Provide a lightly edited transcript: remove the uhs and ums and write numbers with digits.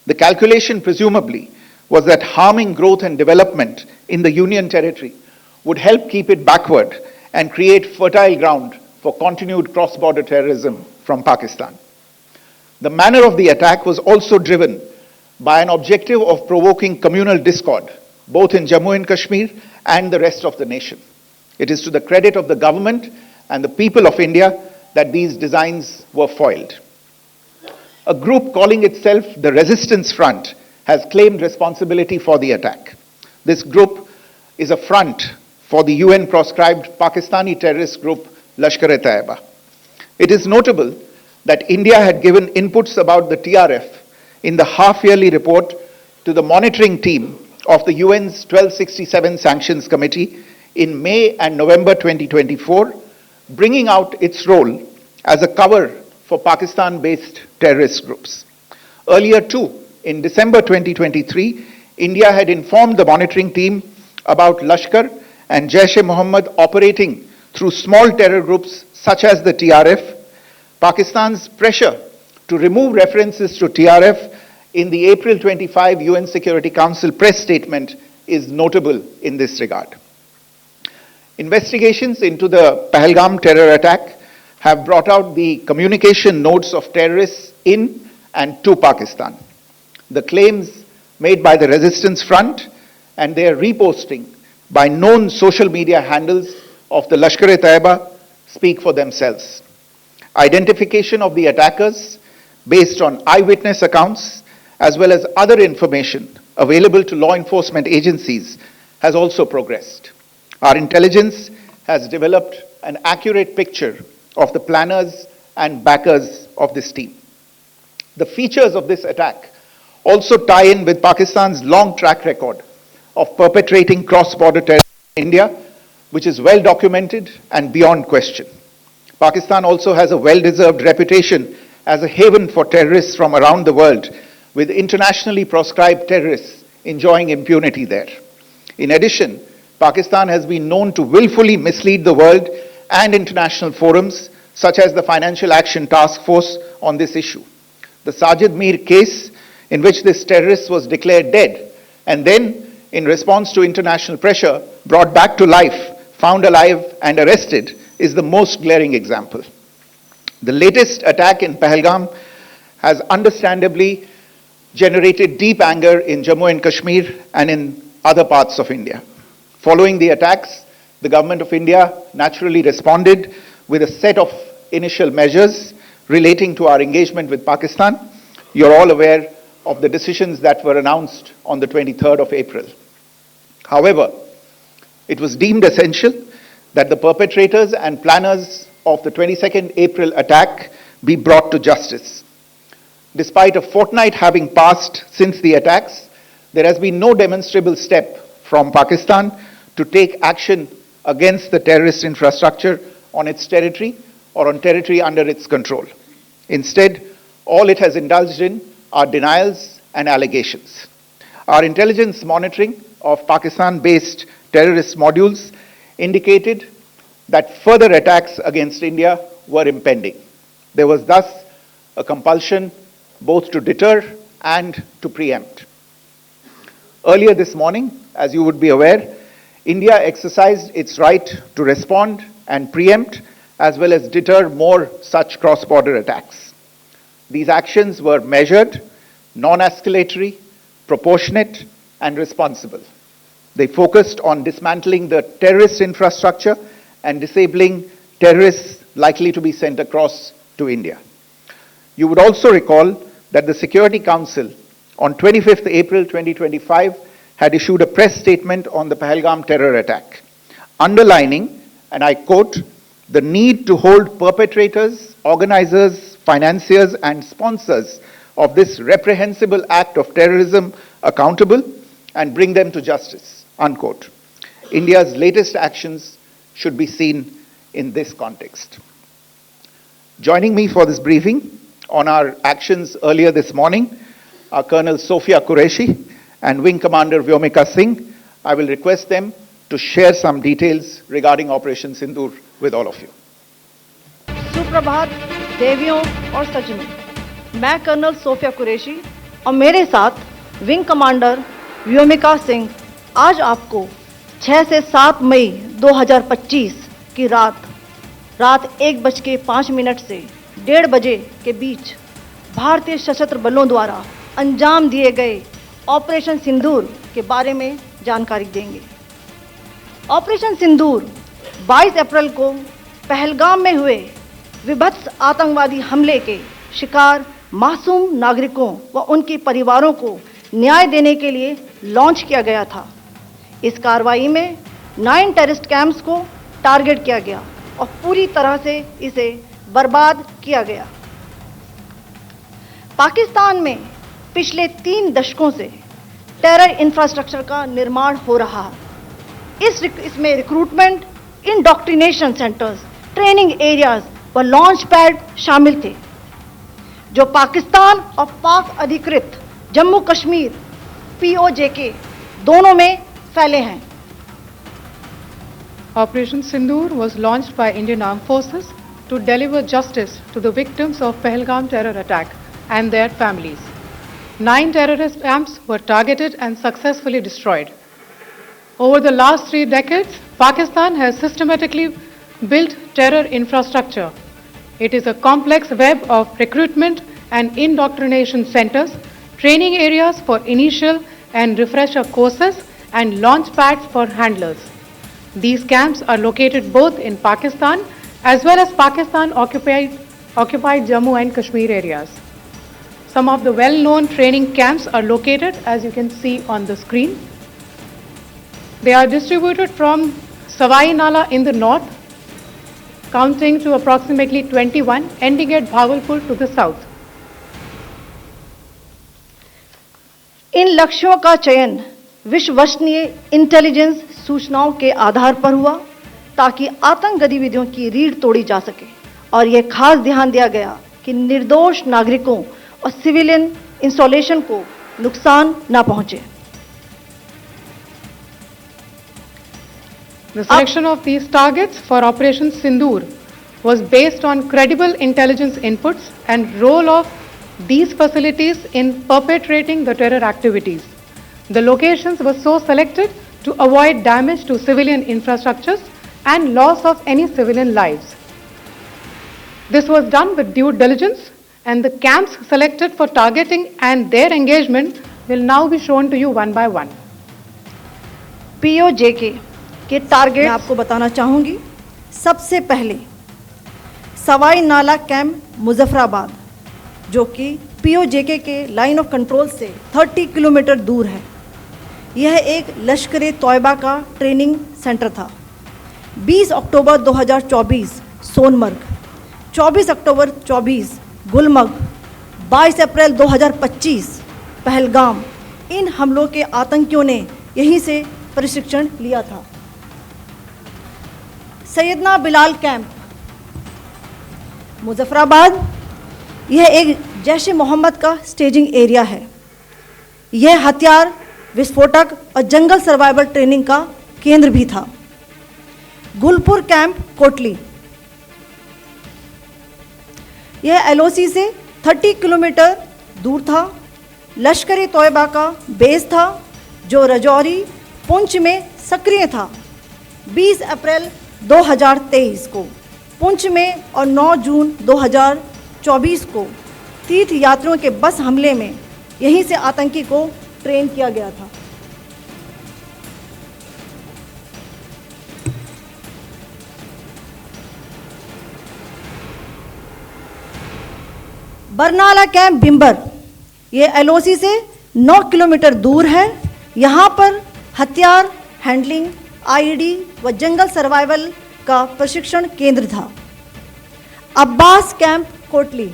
The calculation presumably was that harming growth and development in the Union territory would help keep it backward and create fertile ground for continued cross-border terrorism from Pakistan. The manner of the attack was also driven by an objective of provoking communal discord, both in Jammu and Kashmir and the rest of the nation. It is to the credit of the government and the people of India that these designs were foiled. A group calling itself the Resistance Front has claimed responsibility for the attack. This group is a front for the UN-proscribed Pakistani terrorist group Lashkar-e-Taiba. It is notable that India had given inputs about the TRF in the half-yearly report to the monitoring team of the UN's 1267 Sanctions Committee in May and November 2024, bringing out its role as a cover for Pakistan-based terrorist groups. Earlier too, in December 2023, India had informed the monitoring team about Lashkar and Jaish-e-Mohammed operating through small terror groups such as the TRF. Pakistan's pressure to remove references to TRF in the April 25 UN Security Council press statement is notable in this regard. Investigations into the Pahalgam terror attack have brought out the communication notes of terrorists in and to Pakistan. The claims made by the Resistance Front and their reposting by known social media handles of the Lashkar-e-Taiba speak for themselves. Identification of the attackers based on eyewitness accounts as well as other information available to law enforcement agencies has also progressed. Our intelligence has developed an accurate picture of the planners and backers of this team. The features of this attack also tie in with Pakistan's long track record of perpetrating cross-border terrorism in India, which is well documented and beyond question. Pakistan also has a well-deserved reputation as a haven for terrorists from around the world, with internationally proscribed terrorists enjoying impunity there. In addition, Pakistan has been known to willfully mislead the world and international forums, such as the Financial Action Task Force, on this issue. The Sajid Mir case, in which this terrorist was declared dead and then, in response to international pressure, brought back to life, found alive and arrested, is the most glaring example. The latest attack in Pahalgam has understandably generated deep anger in Jammu and Kashmir and in other parts of India. Following the attacks, the government of India naturally responded with a set of initial measures relating to our engagement with Pakistan. You're all aware of the decisions that were announced on the 23rd of April. However, it was deemed essential that the perpetrators and planners of the 22nd April attack be brought to justice. Despite a fortnight having passed since the attacks, there has been no demonstrable step from Pakistan to take action against the terrorist infrastructure on its territory or on territory under its control. Instead, all it has indulged in are denials and allegations. Our intelligence monitoring of Pakistan-based terrorist modules indicated that further attacks against India were impending. There was thus a compulsion both to deter and to preempt. Earlier this morning, as you would be aware, India exercised its right to respond and preempt as well as deter more such cross-border attacks. These actions were measured, non-escalatory, proportionate, and responsible. They focused on dismantling the terrorist infrastructure and disabling terrorists likely to be sent across to India. You would also recall that the Security Council on 25th April 2025 had issued a press statement on the Pahalgam terror attack, underlining, and I quote, the need to hold perpetrators, organizers, financiers, and sponsors of this reprehensible act of terrorism accountable and bring them to justice, unquote. India's latest actions should be seen in this context. Joining me for this briefing on our actions earlier this morning are Colonel Sophia Qureshi and Wing Commander Vyomika Singh. I will request them to share some details regarding Operation Sindoor with all of you. सुप्रभात देवियों और सज्जनों, मैं colonel Sophia Qureshi और मेरे साथ wing commander Vyomika Singh आज आपको 6 से 7 मई 2025 की रात 1:05 से 1:30 बजे के बीच भारतीय सशस्त्र बलों द्वारा अंजाम दिए गए ऑपरेशन सिंदूर के बारे में जानकारी देंगे। ऑपरेशन सिंदूर 22 अप्रैल को पहलगाम में हुए विभत्स आतंकवादी हमले के शिकार मासूम नागरिकों व उनके परिवारों को न्याय देने के लिए लॉन्च किया गया था। इस कार्रवाई में 9 टेररिस्ट कैंप्स को टारगेट किया गया और पूरी तरह से इसे बर्बाद किया गया। पाकिस्तान में पिछले 3 दशकों से टेरर इंफ्रास्ट्रक्चर का निर्माण हो रहा है। इसमें recruitment, indoctrination centres, training areas व लॉन्च पैड शामिल थे, जो पाकिस्तान और पाक अधिकृत जम्मू कश्मीर POJK दोनों में फैले हैं। Operation Sindoor was launched by Indian Armed Forces to deliver justice to the victims of Pahalgam terror attack and their families. 9 terrorist camps were targeted and successfully destroyed. Over the last 3 decades, Pakistan has systematically built terror infrastructure. It is a complex web of recruitment and indoctrination centers, training areas for initial and refresher courses, and launch pads for handlers. These camps are located both in Pakistan as well as Pakistan-occupied Jammu and Kashmir areas. Some of the well-known training camps are located, as you can see on the screen. They are distributed from Savai Nala in the north, counting to approximately 21, ending at Bhagalpur to the south. इन लक्ष्यों का चयन विश्वसनीय intelligence सूचनाओं के आधार पर हुआ ताकि आतंक गतिविधियों की रीढ़ तोड़ी जा सके, और यह खास ध्यान दिया गया कि निर्दोष नागरिकों और सिविलियन इंस्टॉलेशन को नुकसान न पहुंचे। The selection of these targets for Operation Sindoor was based on credible intelligence inputs and role of these facilities in perpetrating the terror activities. The locations were so selected to avoid damage to civilian infrastructures and loss of any civilian lives. This was done with due diligence, and the camps selected for targeting and their engagement will now be shown to you one by one. POJK के target मैं आपको बताना चाहूंगी। सबसे पहले सवाई नाला camp Muzaffarabad, जो कि POJK के लाइन ऑफ कंट्रोल से 30 किलोमीटर दूर है। यह एक लश्कर तौयबा का ट्रेनिंग सेंटर था। 20 अक्टूबर 2024 सोनमर्ग, 24 अक्टूबर 24 गुलमर्ग, 22 अप्रैल 2025 पहलगाम, इन हमलों के आतंकियों ने यहीं से प्रशिक्षण लिया था। सैयदना बिलाल कैंप मुजफ्फराबाद, यह एक जैश ए मोहम्मद का स्टेजिंग एरिया है। यह हथियार, विस्फोटक और जंगल सर्वाइवल ट्रेनिंग का केंद्र भी था। गुलपुर कैंप कोटली, यह LOC से 30 किलोमीटर दूर था। लश्कर तौयबा का बेस था, जो रजौरी, पुंछ में सक्रिय था। 20 अप्रैल 2023 को पुंछ में और 9 जून 2024 को तीर्थ यात्रियों के बस हमले में यहीं से आतंकी को ट्रेन किया गया था। बरनाला कैंप बिम्बर, ये LOC से 9 किलोमीटर दूर है। यहाँ पर हथियार, हैंडलिंग, IED व जंगल सर्वाइवल का प्रशिक्षण केंद्र था। अब्बास कैंप कोटली,